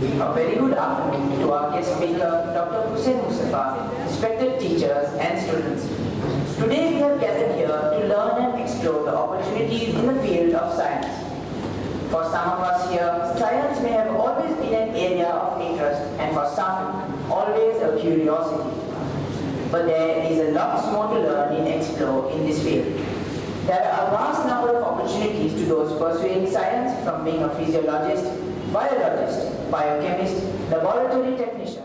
A very good afternoon to our guest speaker, Dr. Hussain Mustafa, respected teachers and students. Today we have gathered here to learn and explore the opportunities in the field of science. For some of us here, science may have always been an area of interest and for some, always a curiosity. But there is a lot more to learn and explore in this field. There are a vast number of opportunities to those pursuing science, from being a physiologist, biologist, biochemist, laboratory technician,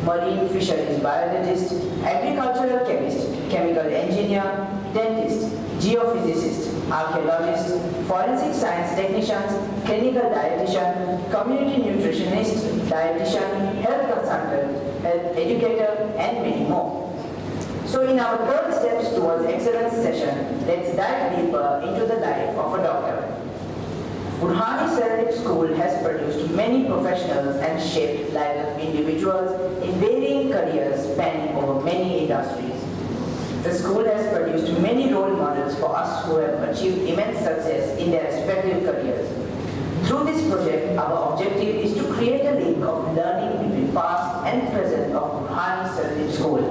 marine fisheries biologist, agricultural chemist, chemical engineer, dentist, geophysicist, archaeologist, forensic science technicians, clinical dietitian, community nutritionist, dietitian, health consultant, health educator, and many more. So in our third Steps Towards Excellence session, let's dive deeper into the life of a doctor. Burhani Serendib School has produced many professionals and shaped lives of individuals in varying careers spanning over many industries. The school has produced many role models for us who have achieved immense success in their respective careers. Through this project, our objective is to create a link of learning between past and present of Burhani Serendib School.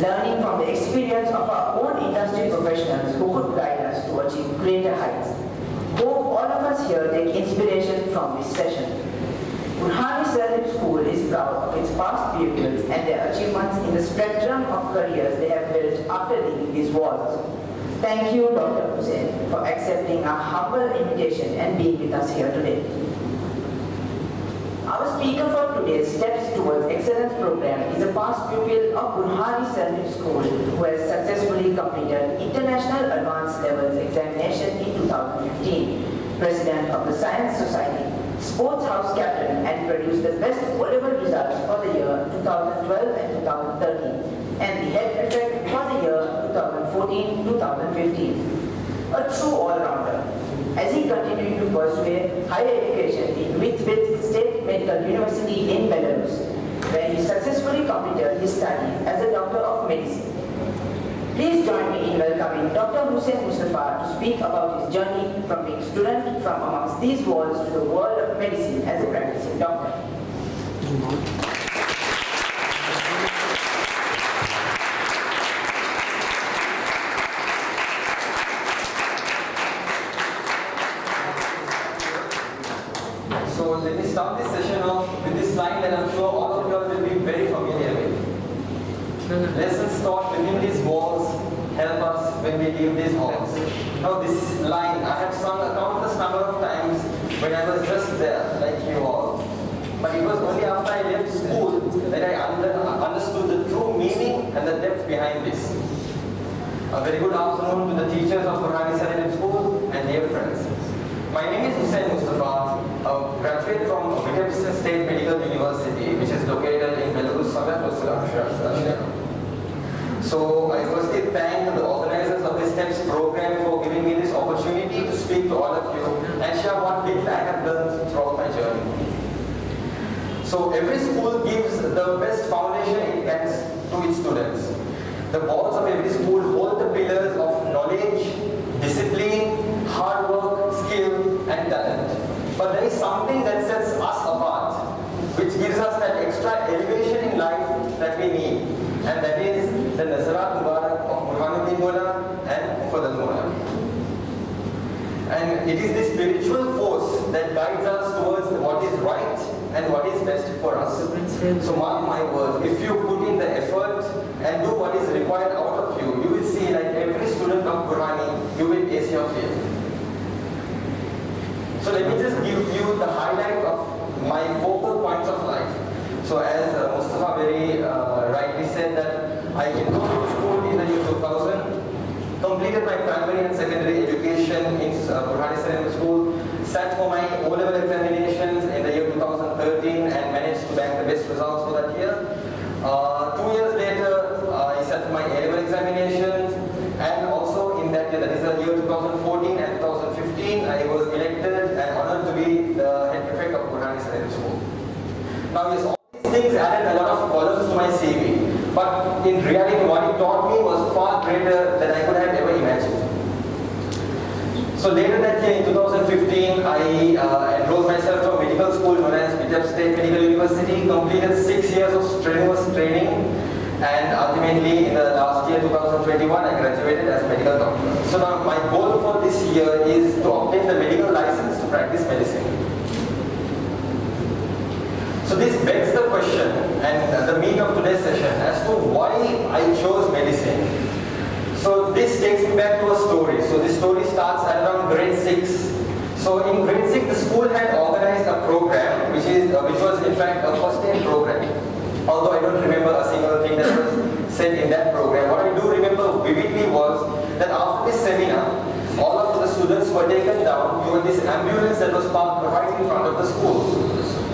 Learning from the experience of our own industry professionals who could guide us to achieve greater heights. Hope all of us here take inspiration from this session. Burhani Serendib School is proud of its past pupils and their achievements in the spectrum of careers they have built after leaving these walls. Thank you, Dr. Hussain, for accepting our humble invitation and being with us here today. Our speaker for today's Steps Towards Excellence program is a past pupil of Burhani Serendib School who has successfully completed International Advanced Levels Examination in 2015, President of the Science Society, Sports House Captain, and produced the best O-level results for the year 2012 and 2013, and the Head Prefect for the year 2014-2015. A true all-rounder, as he continued to pursue higher education in Whitbits State Medical University in Belarus, where he successfully completed his studies as a doctor of medicine. Please join me in welcoming Dr. Hussain Mustafa to speak about his journey from being a student from amongst these walls to the world of medicine as a practicing doctor. So let me start this session off with this line that I'm sure all of you all will be very familiar with. Lessons taught within these walls help us when we leave these halls. Now this line I have sung a countless number of times when I was just there, like you all. But it was only after I left school that I understood the true meaning and the depth behind this. A very good afternoon to the teachers of Burhani Serendib School and dear friends. My name is Hussain Mustafa, a graduate from Whitbits State Medical University, which is located in Belarus, somewhere close to Russia. So I firstly thank the organizers of this STEPS program for giving me this opportunity to speak to all of you and share what little I have learned throughout my journey. So every school gives the best foundation it can to its students. The walls of every school hold the pillars of knowledge, discipline, hard work, skill, and talent. But there is something that sets us apart, which gives us that extra elevation in life that we need, and that is the Nazarat Mubarak of Burhanuddin Mola and Mufaddal Mola. And it is this spiritual force that guides us towards what is right and what is best for us. So mark my words, if you put in the effort and do what is required out of you, you will see like every student of Burhani, you will ace your field. So let me just give you the highlight of my focal points of life. So as Mustafa very rightly said that I enrolled to school in the year 2000, completed my primary and secondary education in Burhani Serendib School, sat for my O-level examinations in the year 2013 and managed to bank the best results for that year. 2 years later, I sat for my A-level examinations, and also in that year, that is the year 2014 and 2015, I was elected and honored to be the head prefect of Burhani Serendib School. Now yes, all these things added a lot of columns to my CV, but in reality what it taught me was far greater than I could have ever imagined. So later that year in 2015, I enrolled myself to a medical school known as State Medical University, completed 6 years of strenuous training, and ultimately in the last year 2021 I graduated as a medical doctor. So now my goal for this year is to obtain the medical license to practice medicine. So this begs the question and the meat of today's session as to why I chose medicine. So this takes me back to a story. So this story starts at around grade 6. So in grade 6 the school had organized a program which was in fact a first aid program. Although I don't remember a single thing that was said in that program. What I do remember vividly was that after this seminar, all of the students were taken down to this ambulance that was parked right in front of the school.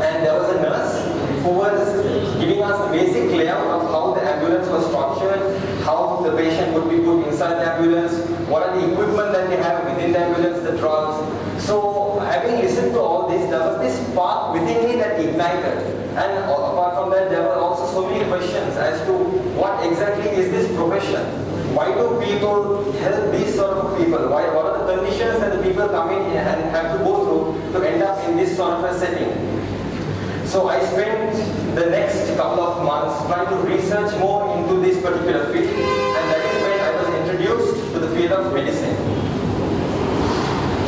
And there was a nurse who was giving us the basic layout of how the ambulance was structured, how the patient would be put inside the ambulance, what are the equipment that they have within the ambulance, the drugs. So having listened to all this, there was this spark within me that ignited. And apart from that, there were also so many questions as to what exactly is this profession? Why do people help these sort of people? What are the conditions that the people come in and have to go through to end up in this sort of a setting? So I spent the next couple of months trying to research more into this particular field, and that is when I was introduced to the field of medicine.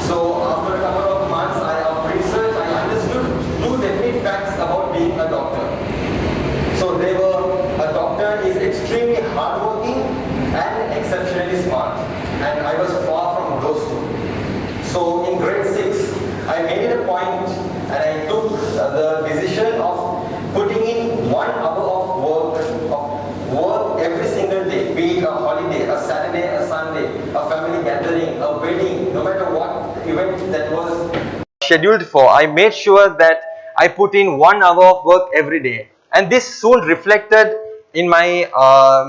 So after a couple of months of research, I understood two definite facts about being a doctor. So a doctor is extremely hardworking and exceptionally smart, and I was far from those two. So in grade 6, I made it a point and I took the decision of putting in 1 hour of work every single day, be it a holiday, a Saturday, a Sunday, a family gathering, a wedding, no matter what event that was scheduled for. I made sure that I put in 1 hour of work every day, and this soon reflected in my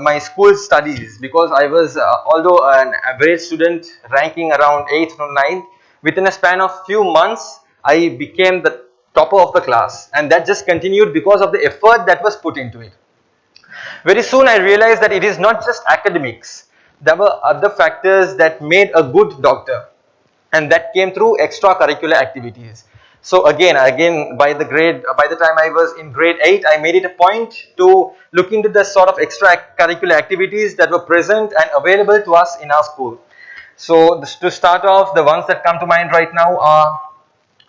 my school studies, because I was although an average student ranking around 8th or 9th, within a span of few months I became the topper of the class, and that just continued because of the effort that was put into it. Very soon I realized that it is not just academics. There were other factors that made a good doctor, and that came through extracurricular activities. So again by the time I was in grade 8, I made it a point to look into the sort of extracurricular activities that were present and available to us in our school. So to start off, the ones that come to mind right now are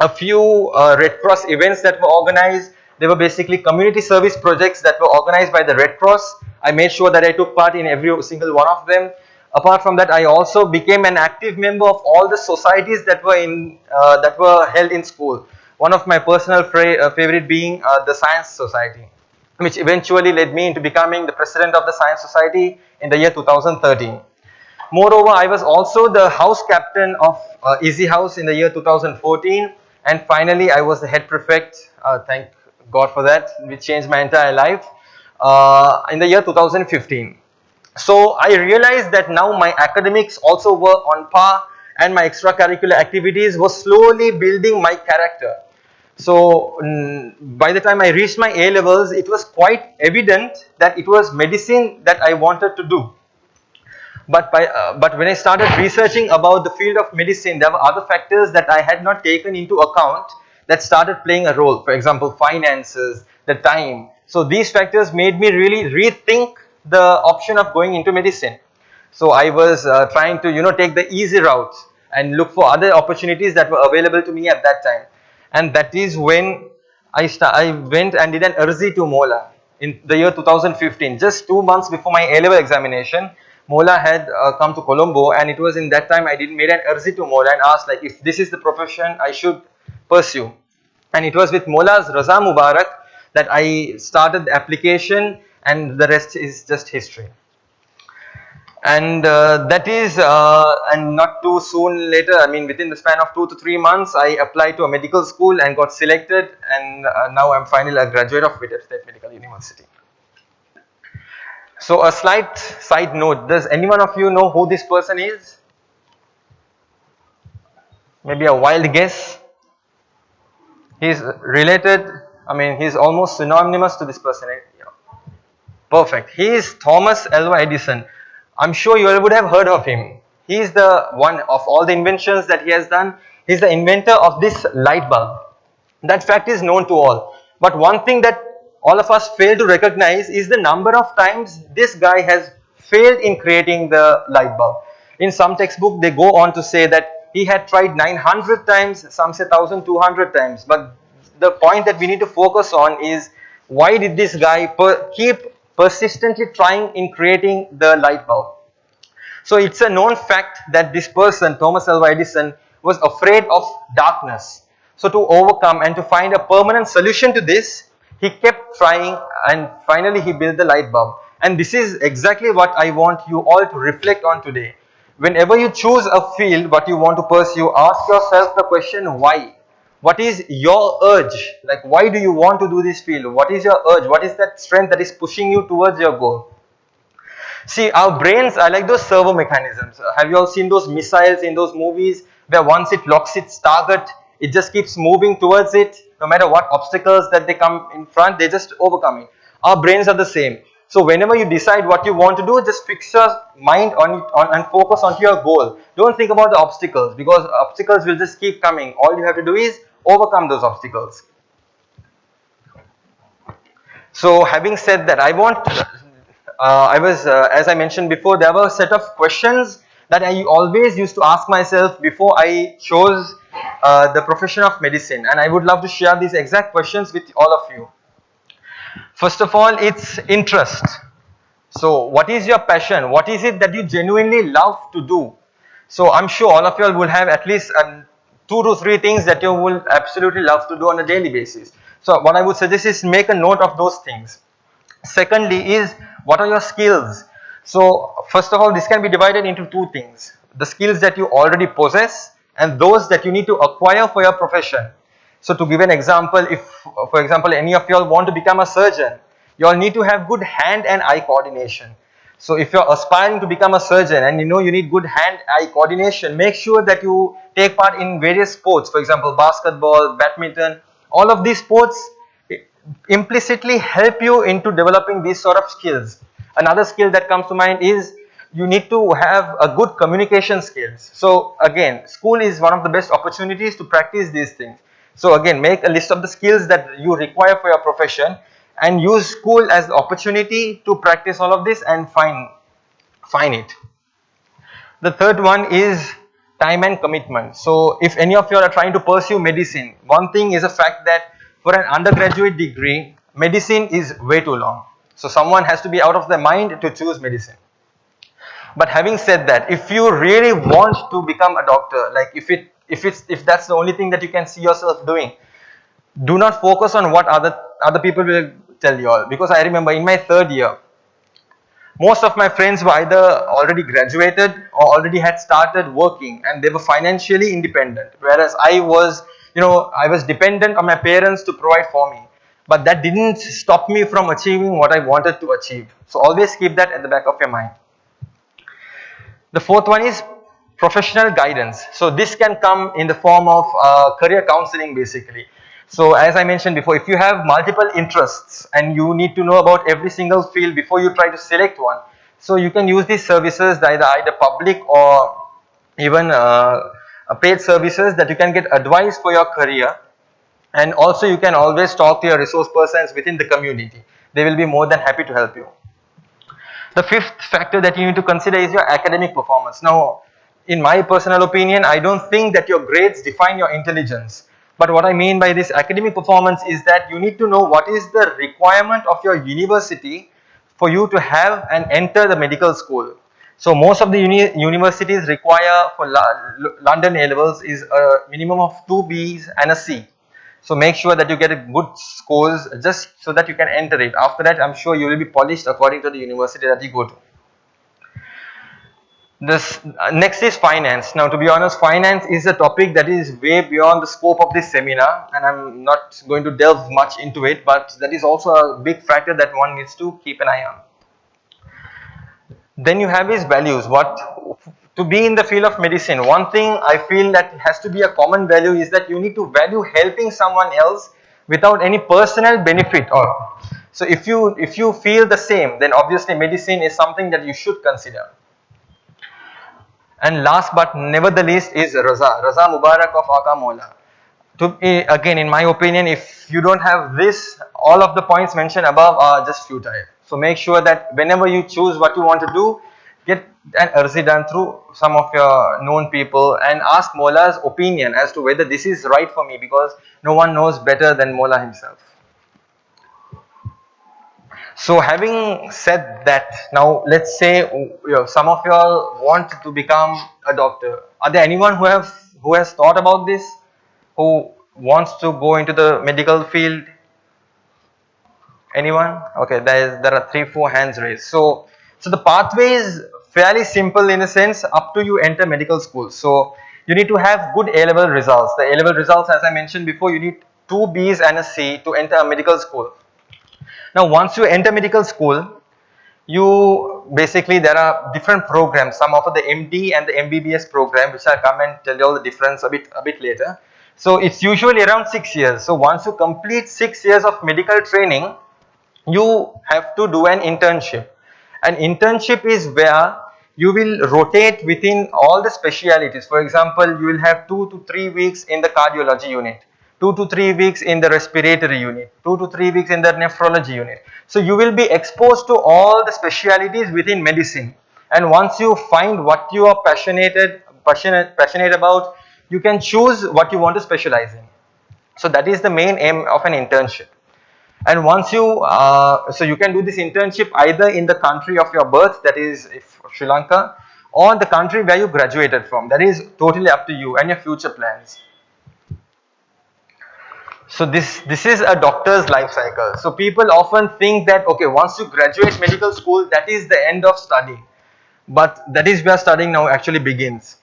a few Red Cross events that were organized. They were basically community service projects that were organized by the Red Cross. I made sure that I took part in every single one of them. Apart from that, I also became an active member of all the societies that were held in school. One of my personal favorite being the Science Society, which eventually led me into becoming the president of the Science Society in the year 2013. Moreover, I was also the house captain of Easy House in the year 2014, and finally I was the head prefect, thank God for that, which changed my entire life, in the year 2015. So I realized that now my academics also were on par, and my extracurricular activities were slowly building my character. So by the time I reached my A levels, it was quite evident that it was medicine that I wanted to do. But when I started researching about the field of medicine, there were other factors that I had not taken into account that started playing a role. For example, finances, the time. So these factors made me really rethink the option of going into medicine. So I was trying to take the easy route and look for other opportunities that were available to me at that time. And that is when I went and did an Arzi to Mola in the year 2015, just 2 months before my A-level examination. Mola had come to Colombo, and it was in that time I made an Arzi to Mola and asked if this is the profession I should pursue. And it was with Mola's Raza Mubarak that I started the application, and the rest is just history. And and not too soon later, within the span of 2 to 3 months, I applied to a medical school and got selected, and now I'm finally a graduate of Past State Medical University. So a slight side note, does anyone of you know who this person is? Maybe a wild guess? He's related, he's almost synonymous to this person. Perfect. He is Thomas Alva Edison. I'm sure you all would have heard of him. He is the one of all the inventions that he has done. He is the inventor of this light bulb. That fact is known to all. But one thing that all of us fail to recognize is the number of times this guy has failed in creating the light bulb. In some textbook, they go on to say that he had tried 900 times, some say 1200 times. But the point that we need to focus on is, why did this guy keep persistently trying in creating the light bulb? So it's a known fact that this person, Thomas Alva Edison, was afraid of darkness. So to overcome and to find a permanent solution to this, he kept trying and finally he built the light bulb. And this is exactly what I want you all to reflect on today. Whenever you choose a field, what you want to pursue, ask yourself the question, why? What is your urge? Like, why do you want to do this field? What is your urge? What is that strength that is pushing you towards your goal? See, our brains are like those servo mechanisms. Have you all seen those missiles in those movies where once it locks its target, it just keeps moving towards it? No matter what obstacles that they come in front, they just overcome it. Our brains are the same. So whenever you decide what you want to do, just fix your mind on it and focus onto your goal. Don't think about the obstacles, because obstacles will just keep coming. All you have to do is overcome those obstacles. So having said that, as I mentioned before, there were a set of questions that I always used to ask myself before I chose the profession of medicine, and I would love to share these exact questions with all of you. First of all, it's interest. So what is your passion? What is it that you genuinely love to do? So I'm sure all of you will have at least 2 to 3 things that you will absolutely love to do on a daily basis. So what I would suggest is make a note of those things. Secondly is, what are your skills? So first of all, this can be divided into 2 things. The skills that you already possess and those that you need to acquire for your profession. So to give an example, if for example any of you all want to become a surgeon, you all need to have good hand and eye coordination. So if you're aspiring to become a surgeon and you know you need good hand-eye coordination, make sure that you take part in various sports. For example, basketball, badminton, all of these sports implicitly help you into developing these sort of skills. Another skill that comes to mind is you need to have a good communication skills. So again, school is one of the best opportunities to practice these things. So again, make a list of the skills that you require for your profession and use school as the opportunity to practice all of this and find it. The third one is time and commitment. So if any of you are trying to pursue medicine, one thing is a fact that for an undergraduate degree, medicine is way too long. So someone has to be out of their mind to choose medicine. But having said that, if you really want to become a doctor, like if that's the only thing that you can see yourself doing, do not focus on what other people will tell you all. Because I remember in my 3rd year, most of my friends were either already graduated or already had started working and they were financially independent. Whereas I was dependent on my parents to provide for me. But that didn't stop me from achieving what I wanted to achieve. So always keep that at the back of your mind. The fourth one is professional guidance. So this can come in the form of career counseling basically. So as I mentioned before, if you have multiple interests and you need to know about every single field before you try to select one, so you can use these services, either public or even paid services, that you can get advice for your career. And also you can always talk to your resource persons within the community. They will be more than happy to help you. The fifth factor that you need to consider is your academic performance. Now, in my personal opinion, I don't think that your grades define your intelligence. But what I mean by this academic performance is that you need to know what is the requirement of your university for you to have and enter the medical school. So most of the universities require for London A-levels is a minimum of 2 Bs and a C. So make sure that you get a good scores just so that you can enter it. After that, I'm sure you will be polished according to the university that you go to. Next is finance. Now, to be honest, finance is a topic that is way beyond the scope of this seminar, and I'm not going to delve much into it, but that is also a big factor that one needs to keep an eye on. Then you have his values. To be in the field of medicine, one thing I feel that has to be a common value is that you need to value helping someone else without any personal benefit. So if you feel the same, then obviously medicine is something that you should consider. And last but never the least is Raza Mubarak of Aka Mola. again, in my opinion, if you don't have this, all of the points mentioned above are just futile. So make sure that whenever you choose what you want to do, get an RC done through some of your known people and ask Mola's opinion as to whether this is right for me, because no one knows better than Mola himself. So having said that, now let's say some of you all want to become a doctor. Are there anyone who has thought about this, who wants to go into the medical field? Anyone? Okay, there are 3-4 hands raised. So the pathway is fairly simple in a sense up to you enter medical school. So you need to have good A-level results. The A-level results, as I mentioned before, you need 2 B's and a C to enter a medical school. Now once you enter medical school, you basically, there are different programs, some of the MD and the MBBS program, which I'll come and tell you all the difference a bit later. So it's usually around 6 years. So once you complete 6 years of medical training, you have to do an internship. An internship is where you will rotate within all the specialities. For example, you will have 2 to 3 weeks in the cardiology unit, 2 to 3 weeks in the respiratory unit, 2 to 3 weeks in the nephrology unit. So you will be exposed to all the specialities within medicine. And once you find what you are passionate about, you can choose what you want to specialize in. So that is the main aim of an internship. And once you, so you can do this internship either in the country of your birth, that is Sri Lanka, or the country where you graduated from. That is totally up to you and your future plans. So this is a doctor's life cycle. So people often think that, okay, once you graduate medical school, that is the end of study. But that is where studying now actually begins.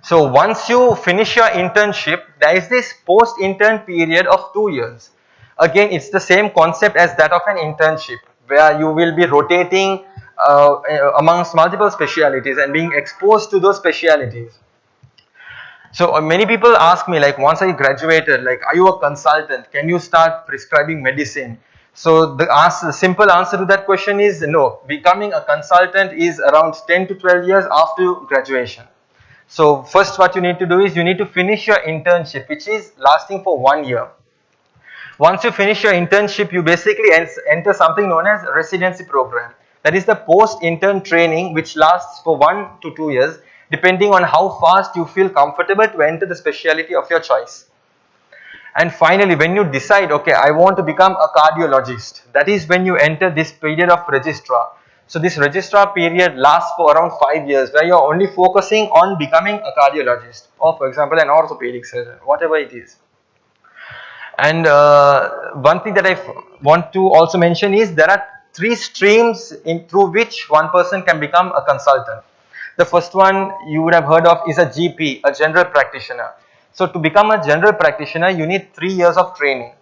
So once you finish your internship, there is this post-intern period of 2 years. Again, it's the same concept as that of an internship, where you will be rotating amongst multiple specialities and being exposed to those specialities. So many people ask me, like, once I graduated, like, are you a consultant? Can you start prescribing medicine? So the simple answer to that question is no. Becoming a consultant is around 10 to 12 years after graduation. So first what you need to do is you need to finish your internship, which is lasting for 1 year. Once you finish your internship, you basically enter something known as a residency program. That is the post-intern training, which lasts for 1 to 2 years, depending on how fast you feel comfortable to enter the specialty of your choice. And finally, when you decide, okay, I want to become a cardiologist, that is when you enter this period of registrar. So this registrar period lasts for around 5 years, where you are only focusing on becoming a cardiologist, or for example an orthopedic surgeon, whatever it is. And one thing that I want to also mention is there are 3 streams through which one person can become a consultant. The first one you would have heard of is a GP, a general practitioner. So to become a general practitioner, you need 3 years of training.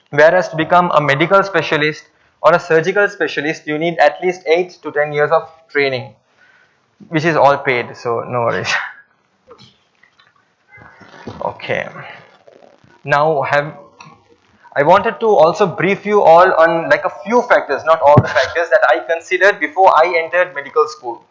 Whereas to become a medical specialist or a surgical specialist, you need at least 8 to 10 years of training, which is all paid, so no worries. Okay. Now I wanted to also brief you all on like a few factors, not all the factors, that I considered before I entered medical school.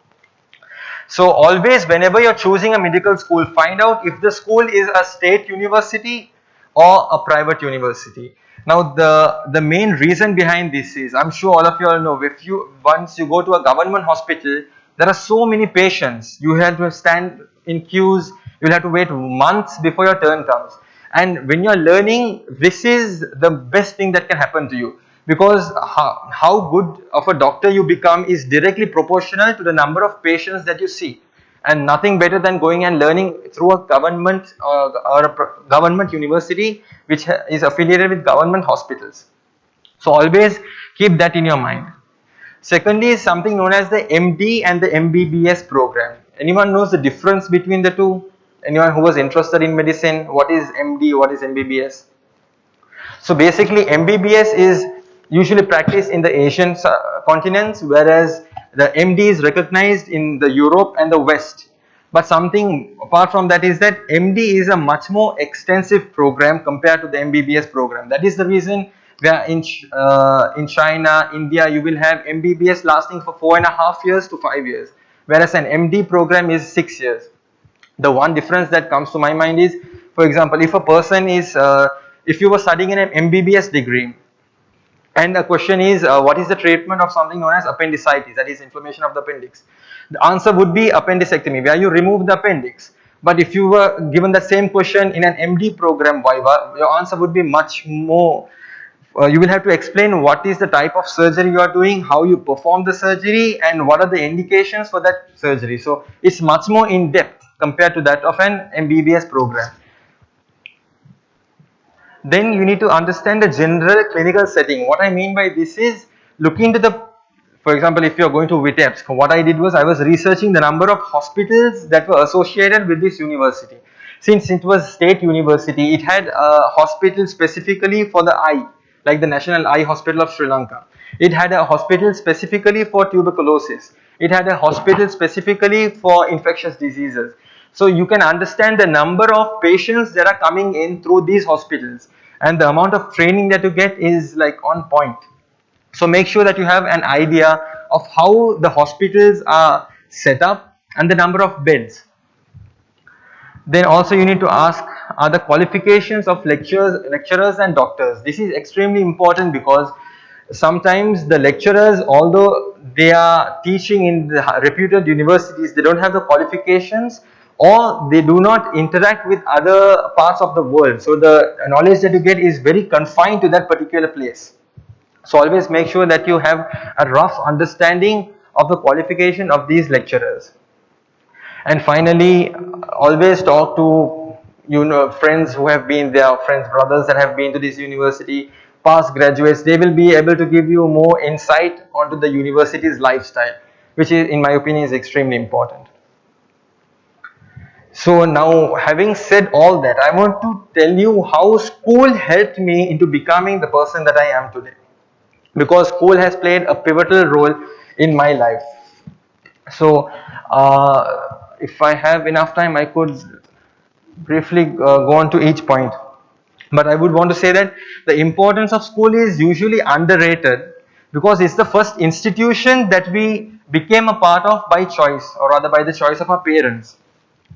So always, whenever you're choosing a medical school, find out if the school is a state university or a private university. Now the main reason behind this is, I'm sure all of you all know, once you go to a government hospital, there are so many patients. You have to stand in queues, you'll have to wait months before your turn comes. And when you're learning, this is the best thing that can happen to you, because how good of a doctor you become is directly proportional to the number of patients that you see, and nothing better than going and learning through a government or a government university which is affiliated with government hospitals. So always keep that in your mind. Secondly is something known as the MD and the MBBS program. Anyone knows the difference between the two? Anyone who was interested in medicine, what is MD, what is MBBS? So basically MBBS is usually practiced in the Asian continents, whereas the MD is recognized in the Europe and the West. But something apart from that is that MD is a much more extensive program compared to the MBBS program. That is the reason where in China, India, you will have MBBS lasting for 4.5 years to 5 years, whereas an MD program is 6 years. The one difference that comes to my mind is For example, if a person is, if you were studying an MBBS degree, and the question is, what is the treatment of something known as appendicitis, that is inflammation of the appendix? The answer would be appendicectomy, where you remove the appendix. But if you were given the same question in an MD program Viva, your answer would be much more. You will have to explain what is the type of surgery you are doing, how you perform the surgery, and what are the indications for that surgery. So it's much more in depth compared to that of an MBBS program. Then you need to understand the general clinical setting. What I mean by this is, look into the, for example, if you are going to Vitebsk, what I did was I was researching the number of hospitals that were associated with this university. Since it was state university, it had a hospital specifically for the eye, like the National Eye Hospital of Sri Lanka. It had a hospital specifically for tuberculosis. It had a hospital specifically for infectious diseases. So you can understand the number of patients that are coming in through these hospitals, and the amount of training that you get is like on point. So make sure that you have an idea of how the hospitals are set up and the number of beds. Then also you need to ask, are the qualifications of lecturers and doctors. This is extremely important because sometimes the lecturers, although they are teaching in the reputed universities, they don't have the qualifications, or they do not interact with other parts of the world. So the knowledge that you get is very confined to that particular place. So always make sure that you have a rough understanding of the qualification of these lecturers. And finally, always talk to friends who have been there, friends, brothers that have been to this university, past graduates. They will be able to give you more insight onto the university's lifestyle, which is, in my opinion, is extremely important. So now, having said all that, I want to tell you how school helped me into becoming the person that I am today. Because school has played a pivotal role in my life. So, if I have enough time, I could briefly go on to each point. But I would want to say that the importance of school is usually underrated, because it's the first institution that we became a part of by choice, or rather by the choice of our parents.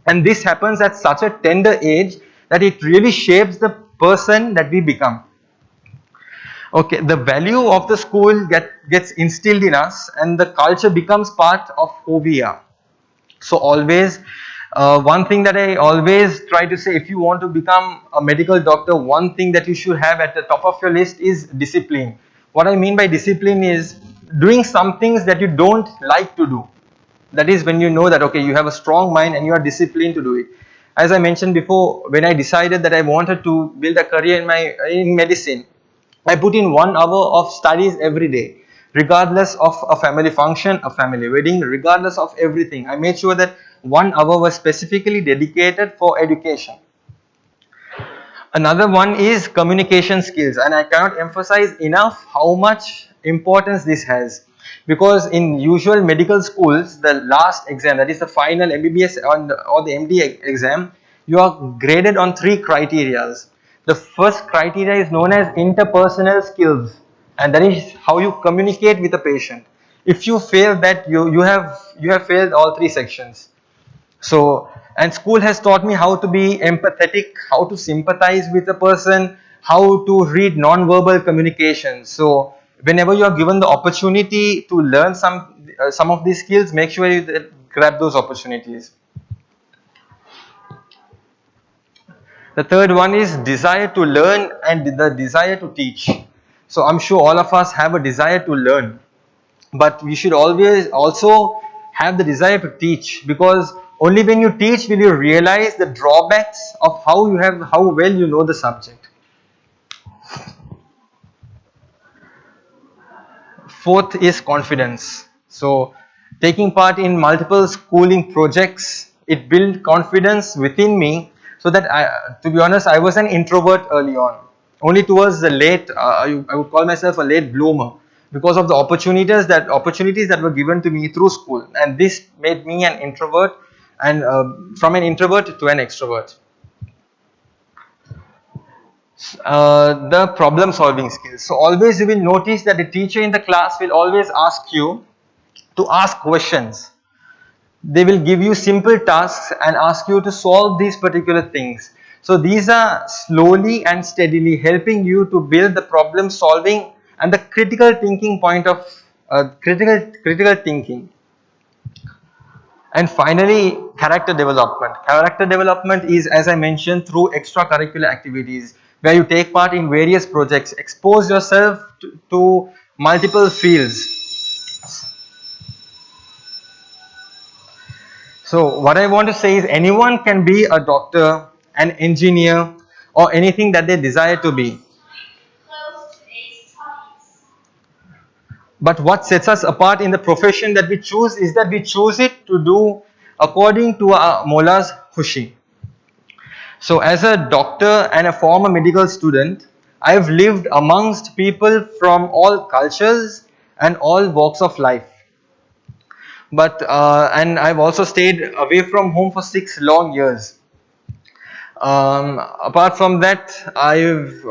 And this happens at such a tender age that it really shapes the person that we become. Okay, the value of the school gets instilled in us, and the culture becomes part of who we are. So always, one thing that I always try to say, if you want to become a medical doctor, one thing that you should have at the top of your list is discipline. What I mean by discipline is doing some things that you don't like to do. That is when you know that, okay, you have a strong mind and you are disciplined to do it. As I mentioned before, when I decided that I wanted to build a career in medicine, I put in 1 hour of studies every day, regardless of a family function, a family wedding, regardless of everything. I made sure that 1 hour was specifically dedicated for education. Another one is communication skills, and I cannot emphasize enough how much importance this has. Because in usual medical schools, the last exam, that is the final MBBS or the MD exam, you are graded on 3 criteria. The first criteria is known as interpersonal skills, and that is how you communicate with a patient. If you fail that, you have failed all 3 sections. So, and school has taught me how to be empathetic, how to sympathize with a person, how to read non-verbal communication. So whenever you are given the opportunity to learn some of these skills, make sure you grab those opportunities. The third one is desire to learn and the desire to teach. So I'm sure all of us have a desire to learn, but we should always also have the desire to teach, because only when you teach will you realize the drawbacks of how well you know the subject. Fourth is confidence. So taking part in multiple schooling projects, it built confidence within me, so that to be honest, I was an introvert early on. Only towards the late, I would call myself a late bloomer, because of the opportunities that were given to me through school, and this made me an introvert, and from an introvert to an extrovert. The problem solving skills. So always you will notice that the teacher in the class will always ask you to ask questions. They will give you simple tasks and ask you to solve these particular things. So these are slowly and steadily helping you to build the problem solving and the critical thinking point of critical thinking. And finally, character development. Character development is, as I mentioned, through extracurricular activities where you take part in various projects, expose yourself to multiple fields. So what I want to say is anyone can be a doctor, an engineer, or anything that they desire to be. But what sets us apart in the profession that we choose is that we choose it to do according to our Mola's Khushi. So as a doctor and a former medical student, I've lived amongst people from all cultures and all walks of life. But and I've also stayed away from home for 6 long years. Apart from that, I've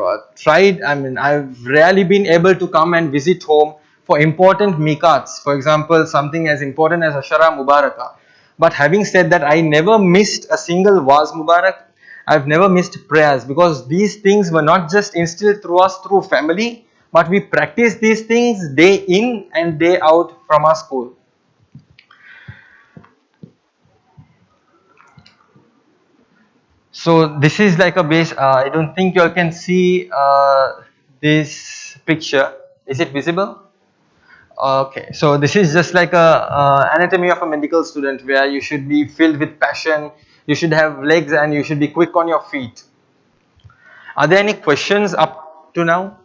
rarely been able to come and visit home for important mikats, for example, something as important as Ashara Mubaraka. But having said that, I never missed a single Waz Mubarak. I've never missed prayers because these things were not just instilled through us through family, but we practice these things day in and day out from our school. So this is like a base. I don't think you all can see this picture. Is it visible? Okay. So this is just like a anatomy of a medical student, where you should be filled with passion. You should have legs and you should be quick on your feet. Are there any questions up to now?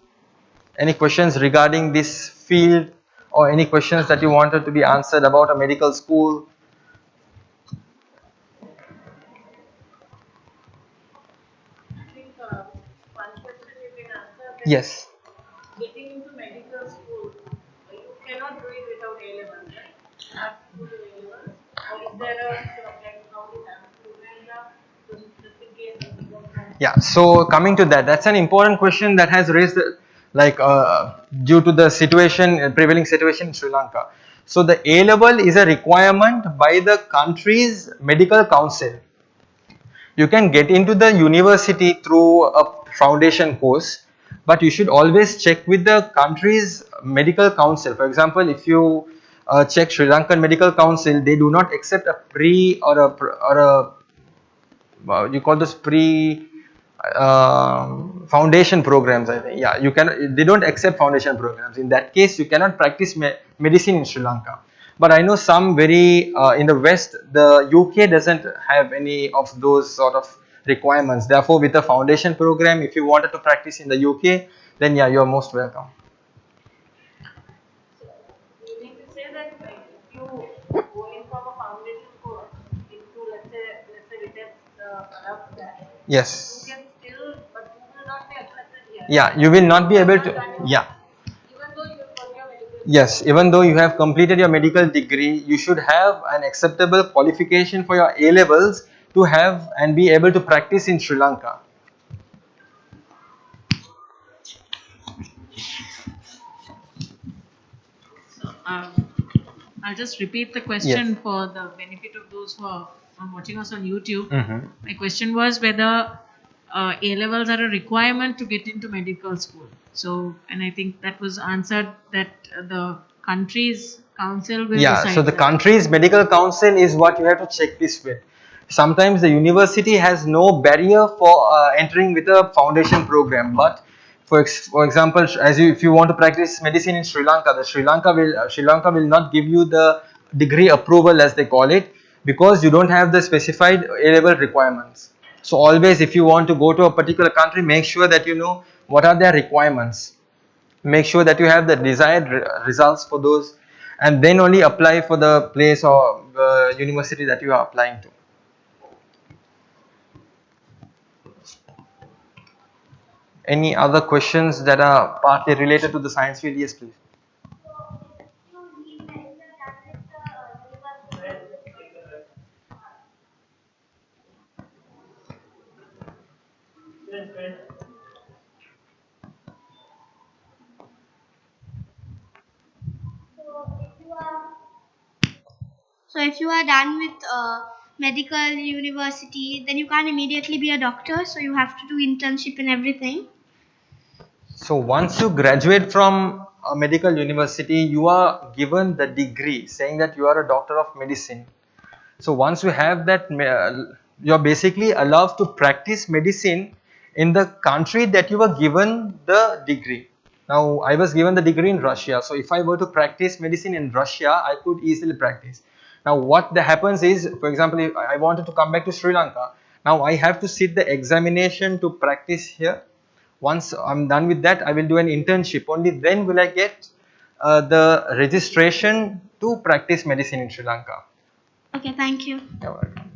Any questions regarding this field, or any questions that you wanted to be answered about a medical school? One question you can answer that Yes. getting into medical school, you cannot do it without A levels, right? You have to do A levels, or is there a sort of like how it happens to just in case something goes wrong? Yeah, so coming to that, that's an important question that has raised, like, due to the situation, prevailing situation in Sri Lanka. So the A level is a requirement by the country's medical council. You can get into the university through a foundation course, but you should always check with the country's medical council. For example, if you check Sri Lankan Medical Council, they do not accept a pre or a you call this pre foundation programs. I think, yeah, you can. They don't accept foundation programs. In that case, you cannot practice medicine in Sri Lanka. But I know some very in the West, the UK doesn't have any of those sort of requirements. Therefore, with a foundation program, if you wanted to practice in the UK, then yeah, you are most welcome. You mean to say that if you go in from a foundation course into let's say we get Arab that, Yes. you can still, but you will not be accepted here. Yeah, you will not be able to. Yeah. Even though you have got your medical. Yes, even though you have completed your medical degree, you should have an acceptable qualification for your A levels to have and be able to practice in Sri Lanka. So, I'll just repeat the question for the benefit of those who are watching us on YouTube. My question was whether A levels are a requirement to get into medical school. So, and I think that was answered that the country's council will Yeah, decide so the that. country's medical council is what you have to check this with. Sometimes the university has no barrier for entering with a foundation program, but for example, if you want to practice medicine in Sri Lanka, the Sri Lanka will not give you the degree approval, as they call it, because you don't have the specified A level requirements. So always, if you want to go to a particular country, make sure that you know what are their requirements. Make sure that you have the desired results for those, and then only apply for the place or university that you are applying to. Any other questions that are partly related to the science field? Yes, please. So if you are done with medical university, then you can't immediately be a doctor, so you have to do internship and everything. So once you graduate from a medical university, you are given the degree saying that you are a doctor of medicine. So once you have that, you are basically allowed to practice medicine in the country that you were given the degree. Now I was given the degree in Russia, so if I were to practice medicine in Russia, I could easily practice. Now what happens is, for example, if I wanted to come back to Sri Lanka, now I have to sit the examination to practice here. Once I'm done with that, I will do an internship. Only then will I get the registration to practice medicine in Sri Lanka. Okay, thank you. You're welcome.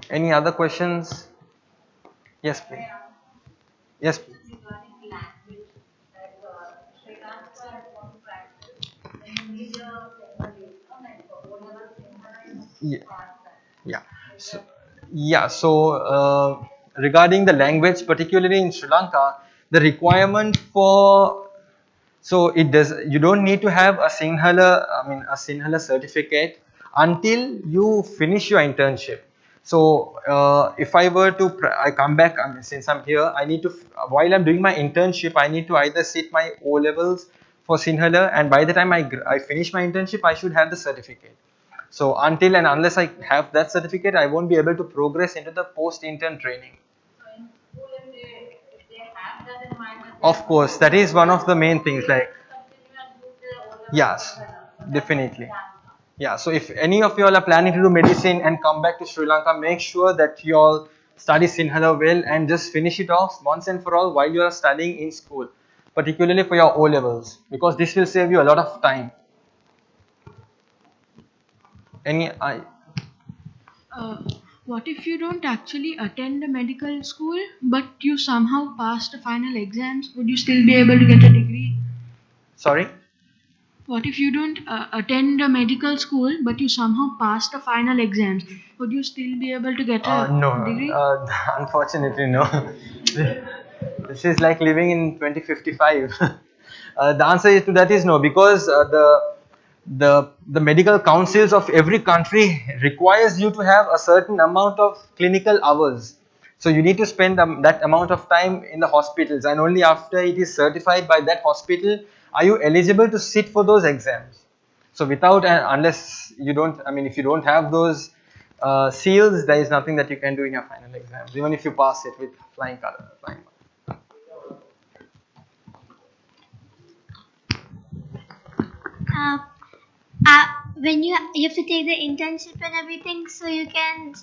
Any other questions? Yes, please. Yes, please. Yeah. Yeah. So, regarding the language, particularly in Sri Lanka, the requirement for you don't need to have a Sinhala certificate until you finish your internship. So if I were to I come back, since I'm here, I need to, while I'm doing my internship, I need to either sit my O levels for Sinhala, and by the time I finish my internship, I should have the certificate. So until and unless I have that certificate, I won't be able to progress into the post-intern training. Of course, that is one of the main things. Like, yes, definitely. Yeah, so if any of you all are planning to do medicine and come back to Sri Lanka, make sure that you all study Sinhala well and just finish it off once and for all while you are studying in school, particularly for your O levels, because this will save you a lot of time. What if you don't actually attend a medical school, but you somehow pass the final exams? Would you still be able to get a degree? Sorry? What if you don't attend a medical school, but you somehow pass the final exams? Would you still be able to get a degree? Unfortunately, no. This is like living in 2055. The answer to that is no, because the medical councils of every country requires you to have a certain amount of clinical hours. So you need to spend that amount of time in the hospitals, and only after it is certified by that hospital are you eligible to sit for those exams. So without unless you don't, if you don't have those seals, there is nothing that you can do in your final exams, even if you pass it with flying color. When you have to take the internship and everything, so you can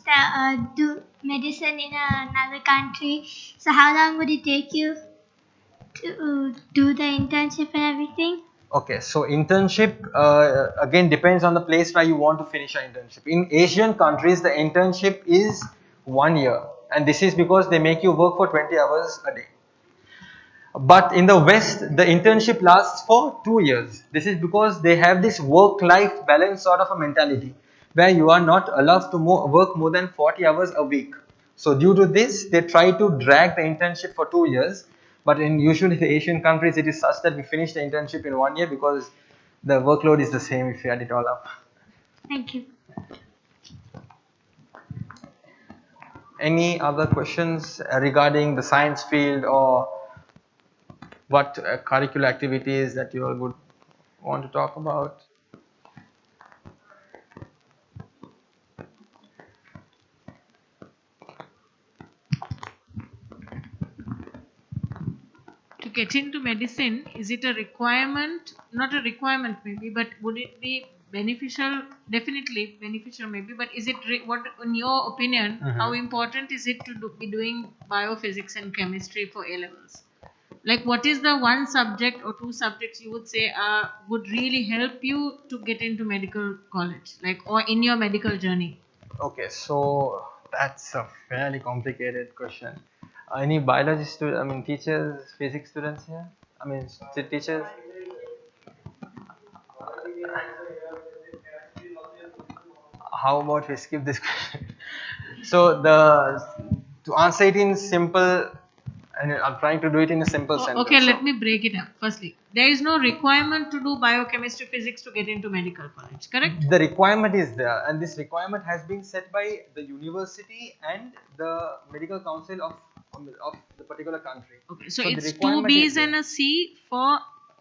do medicine in another country. So how long would it take you to do the internship and everything? Okay, so internship again depends on the place where you want to finish your internship. In Asian countries, the internship is 1 year, and this is because they make you work for 20 hours a day. But in the West, the internship lasts for 2 years. This is because they have this work-life balance sort of a mentality, where you are not allowed to work more than 40 hours a week. So due to this, they try to drag the internship for 2 years. But in usually the Asian countries, it is such that we finish the internship in 1 year because the workload is the same if you add it all up. Thank you. Any other questions regarding the science field, or what curricular activities that you all would want to talk about? To get into medicine, is it a requirement? Not a requirement maybe, but would it be beneficial? Definitely beneficial maybe, but is it, what in your opinion, how important is it to be doing biophysics and chemistry for A levels? Like, what is the one subject or two subjects you would say would really help you to get into medical college, like, or in your medical journey? Okay, so that's a fairly complicated question. Any biology students, teachers, physics students here? Teachers? How about we skip this question? So to answer it in simple And I'm trying to do it in a simple sentence. Okay, let me break it up. Firstly, there is no requirement to do biochemistry, physics to get into medical college, correct? The requirement is there, and this requirement has been set by the university and the medical council of the particular country. Okay, so the it's two requirement Bs is there. and a C for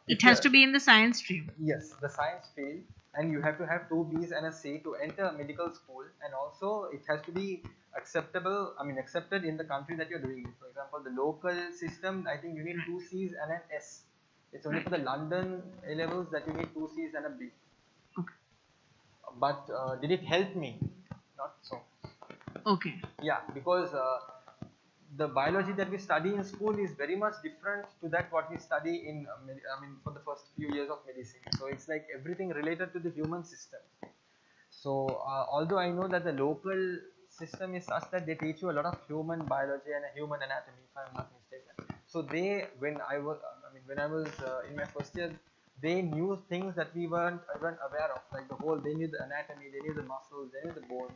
it It's has a- to be in the science stream. Yes, the science field, and you have to have 2 Bs and a C to enter medical school, and also it has to be accepted in the country that you're doing it. For example, the local system, I think you need 2 Cs and an S. It's only for the London A levels that you need 2 Cs and a B. Okay. But did it help me? Not so. Okay. Yeah, because the biology that we study in school is very much different to that what we study in for the first few years of medicine. So it's like everything related to the human system. So although I know that the local system is such that they teach you a lot of human biology and human anatomy, if I'm not mistaken. So when I was in my first year, they knew things that we weren't aware of, like they knew the anatomy, they knew the muscles, they knew the bones.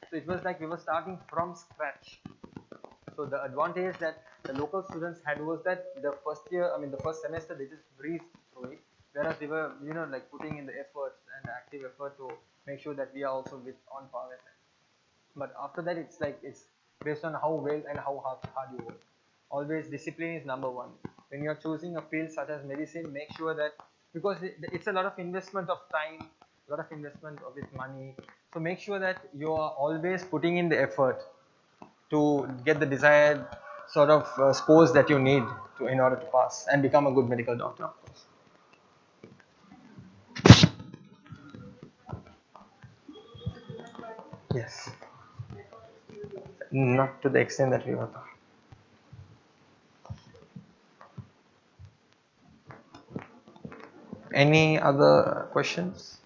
So it was like we were starting from scratch. So the advantage that the local students had was that the first semester they just breezed through it, whereas we were putting in the effort and active effort to make sure that we are also on par with them. But after that, it's based on how well and how hard you work. Always discipline is number one. When you are choosing a field such as medicine, make sure that, because it's a lot of investment of time, a lot of investment of its money. So make sure that you are always putting in the effort to get the desired sort of scores that you need in order to pass and become a good medical doctor, of course. Yes. Not to the extent that we were. Any other questions?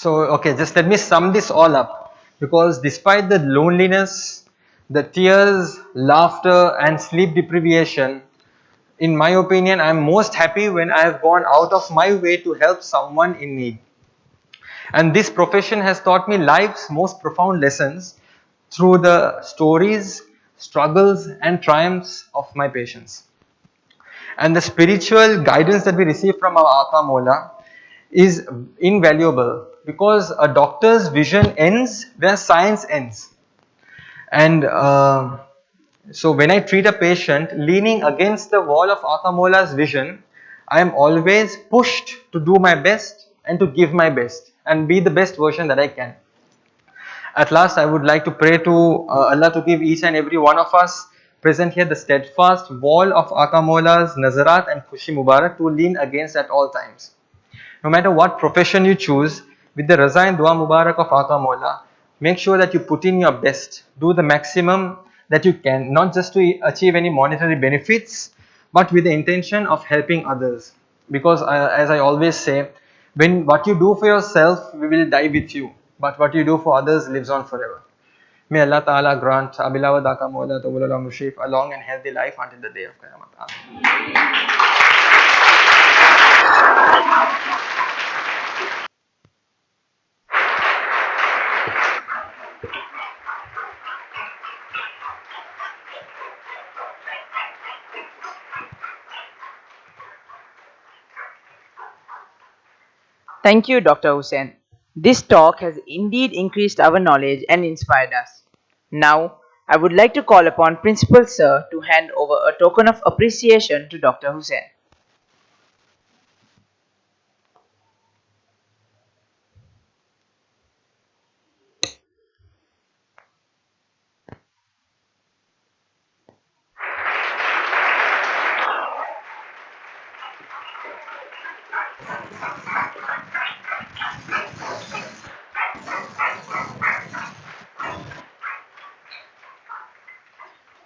Okay, just let me sum this all up, because despite the loneliness, the tears, laughter and sleep deprivation, in my opinion, I am most happy when I have gone out of my way to help someone in need. And this profession has taught me life's most profound lessons through the stories, struggles and triumphs of my patients. And the spiritual guidance that we receive from our Ata Mola is invaluable, because a doctor's vision ends where science ends. And so when I treat a patient leaning against the wall of Ata Mola's vision, I am always pushed to do my best and to give my best and be the best version that I can. At last, I would like to pray to Allah to give each and every one of us present here the steadfast wall of Ata Mola's Nazarat and Khushi Mubarak to lean against at all times. No matter what profession you choose, with the Raza and Dua Mubarak of Ata Mola, make sure that you put in your best, do the maximum that you can, not just to achieve any monetary benefits, but with the intention of helping others. Because as I always say, when what you do for yourself, we will die with you, but what you do for others lives on forever. May Allah Ta'ala grant Abilawad Ata Mola Tawulala Mushrif a long and healthy life until the day of Qiyamah. Thank you, Dr. Hussain. This talk has indeed increased our knowledge and inspired us. Now, I would like to call upon Principal Sir to hand over a token of appreciation to Dr. Hussain.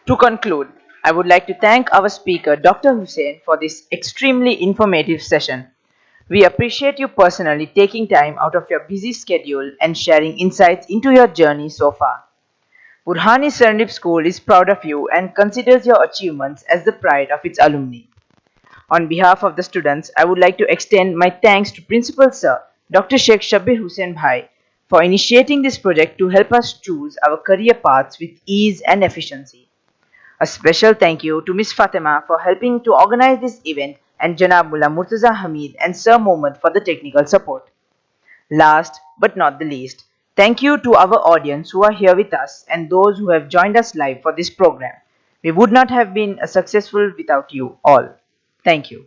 To conclude, I would like to thank our speaker, Dr. Hussain, for this extremely informative session. We appreciate you personally taking time out of your busy schedule and sharing insights into your journey so far. Burhani Serendib School is proud of you and considers your achievements as the pride of its alumni. On behalf of the students, I would like to extend my thanks to Principal Sir Dr. Sheikh Shabbir Hussain Bhai for initiating this project to help us choose our career paths with ease and efficiency. A special thank you to Miss Fatima for helping to organize this event and Janab Mullah Murtaza Hamid and Sir Mohammed for the technical support. Last but not the least, thank you to our audience who are here with us and those who have joined us live for this program. We would not have been successful without you all. Thank you.